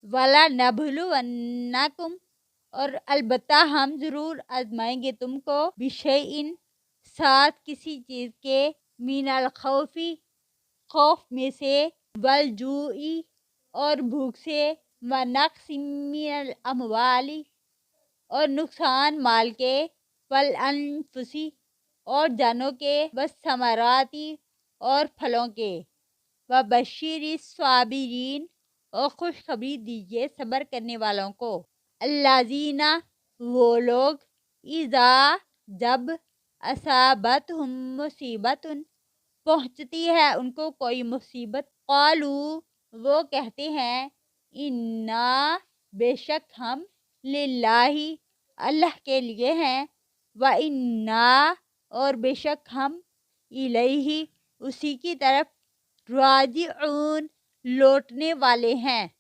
वला नबलुवन्नकुम, और अलबत्ता हम ज़रूर आजमाएंगे तुमको, बिशैइन, साथ किसी चीज़ के, मिनल खौफी, खौफ में से, वल जूई, और भूख से, व नक्सिम मिनल अमवाली, और नुकसान माल के, वल अनफुसी, और जानों के, व समराती, और फलों के, व बशीरी स्वाबिरीन, और खुशखबरी दीजिए सब्र करने वालों को। अल्लाजीना, वो लोग, इज़ा, जब, असाबतहुम मुसीबतुन, पहुँचती है उनको कोई मुसीबत, क़ालू, वो कहते हैं, इन्ना, बेशक हम, लिल्लाही, अल्लाह के लिए हैं, व इन्ना, और बेशक हम, इलैही, उसी की तरफ, राजिऊन, लौटने वाले हैं।